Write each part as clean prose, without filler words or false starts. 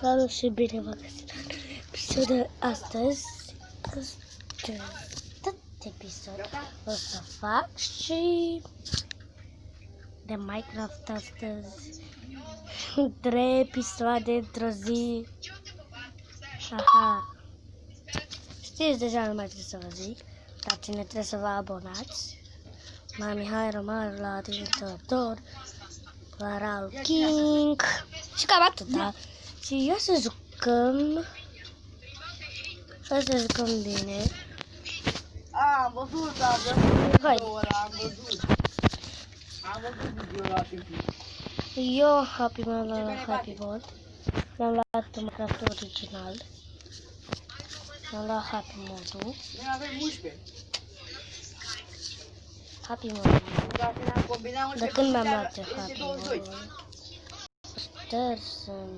Salut și bine v-am găsit la episodul astăzi. Acest episod o să fac și de Minecraft astăzi. 3 episoade într-o zi. Aha. Știți deja, nu mai trebuie să vă zic, dar cine trebuie să vă abonați. Mai Mihai Roman la Tintător, la Raul King și cam atâta. Și eu să jucăm. Bine. Am văzut, am văzut. Am văzut video la TV. Eu Happy Man la Happy World. Mi-am luat Minecraft original. Mi-am luat Happy Mode-ul. Noi avem 11. Happy Mode. Dacă ne-am combinat 11, De când mi-am luat este Happy 22. Mode? Ștersem.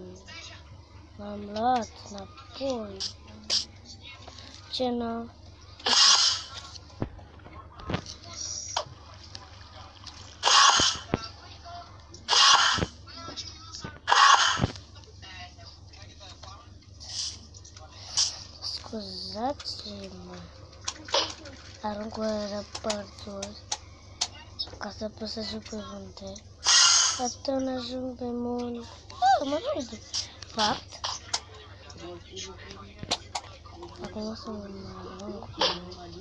M-am luat înapoi. Ce n-a? Scuzați-mă. Arunc cu răpărțuri ca să pot să ajung pe munte. Atunci ajung pe munte. Mă văd. Fapt. Acum o să mă arunc pe munte.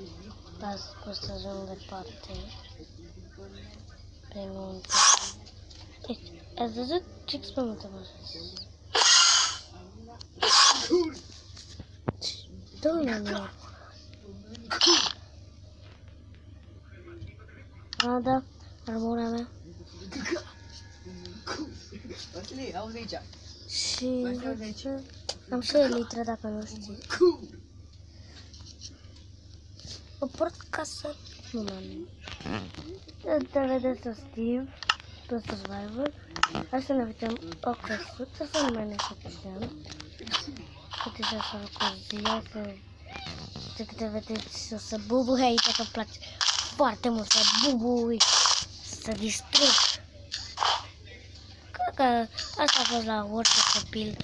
Ca să pot să ajung departe. Pe munte. Ați văzut ce experiment am ajuns? Doamne mea! A, da, armura mea. Vasile, auzi aici. Și am și elitră, dacă nu știi. O port ca să... Nu m-am... Te vedeți să Steve, pe Survivor. Hai să ne vedem o căsuță, să nu mai ne făceam. Uite să fac o zi, să câte vedeți, o să bubui aici, că îmi place foarte mult să bubui, să distrug. Cred că asta a fost la orice copil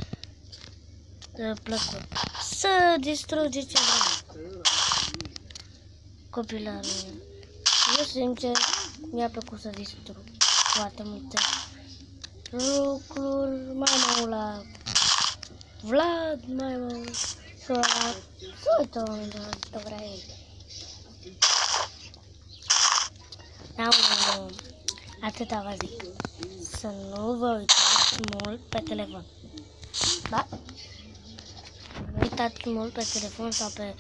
plăcut. Să distruge ce vreau. Copilărie. Eu, sincer, mi-a plăcut să distrug foarte multe lucruri, mai mult la Vlad, mai mult să uită unde vrea el. Da, atâta vă zic. Să nu vă uitați mult pe telefon. Da? Nu uitați mult pe telefon sau pe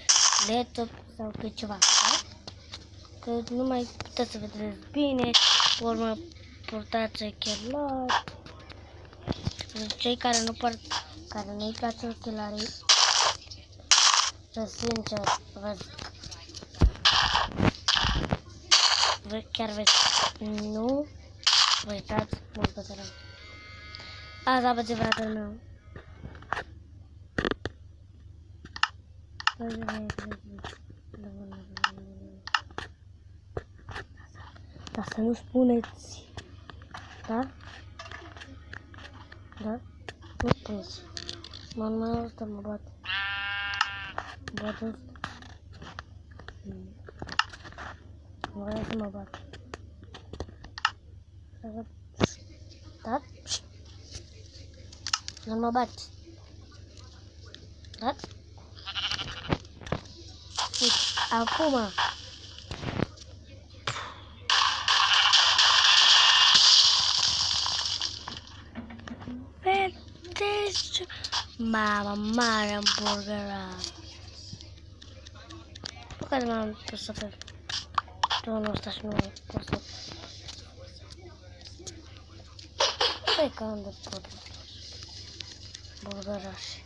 laptop sau pe ceva. Da? Că nu mai puteți să vedeți bine. Urmă purtați ochelari. Cei care nu-i place ochelarii, sincer, vă zic. Chiar veți, nu vă uitați mult pe telefon. Asta băți fratul meu. Dar să nu spuneți. Da? Da? Nu spuneți. Mama ăsta mă bate. Bate ăsta. Nu vrea să mă bate. Da? Nu mă bați. Da? Uite, acum. Vedeți? Mama, mare hamburgera. Pe care m-am pus să fac tonul ăsta și nu pot să... Stai că am de pot burgerași.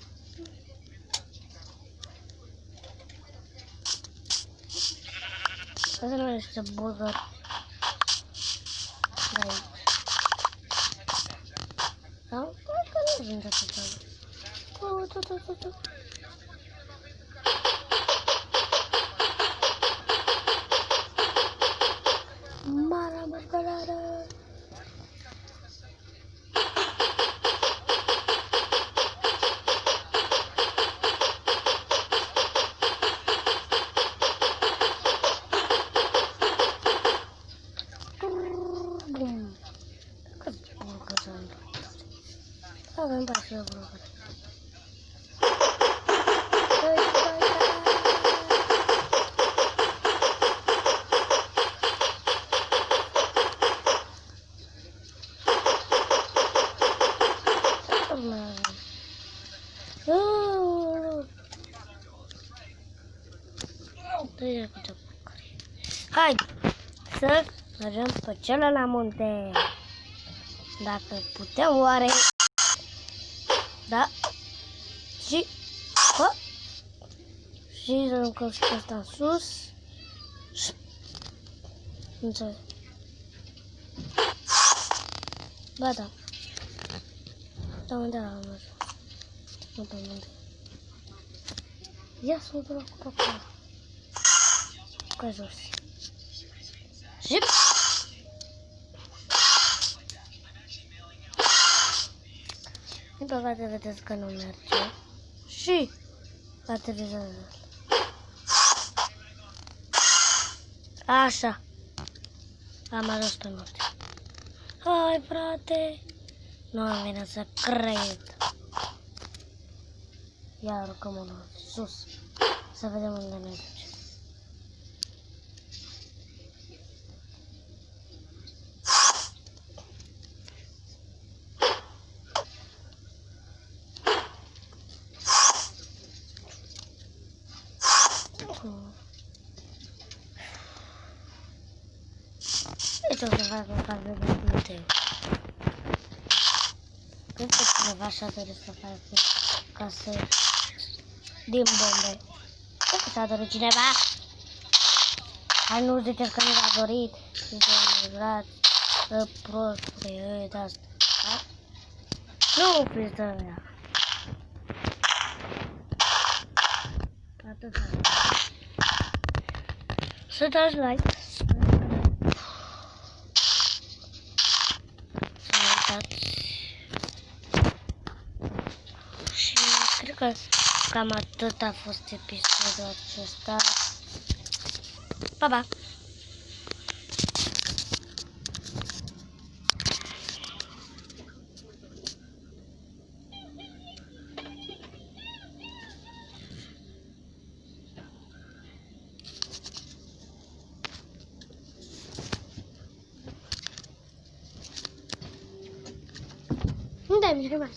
Asta nu este burger. Da, aici. Da? Cred că nu sunt atâta. Mara burgerara. Avem pași la vreo. Hai să mergem pe celălalt munte. Dacă putem oare. Da. Și hă. Și aruncăm și pe ăsta în sus. Înțeleg. Ba da. Da, unde am mers? Nu am unde. Ia să-mi duc cu acolo. Ca jos. Și din păcate vedeți că nu merge. Și aterizează. Așa. Am ajuns pe munte. Hai, frate. Nu am venit să cred. Ia aruncăm unul sus. Să vedem unde ne duce. Uite o să fac o fază de munte. Cred că cineva așa dori să facă case din bombe. Cred că s-a dorit cineva. Hai, nu ziceți că nu s-a dorit. Ziceți, prost de asta. Nu opriți de aia. Atât. Să dați like. Să uitați. Și cred că cam atât a fost episodul acesta. Pa, pa! Unde ai rămas?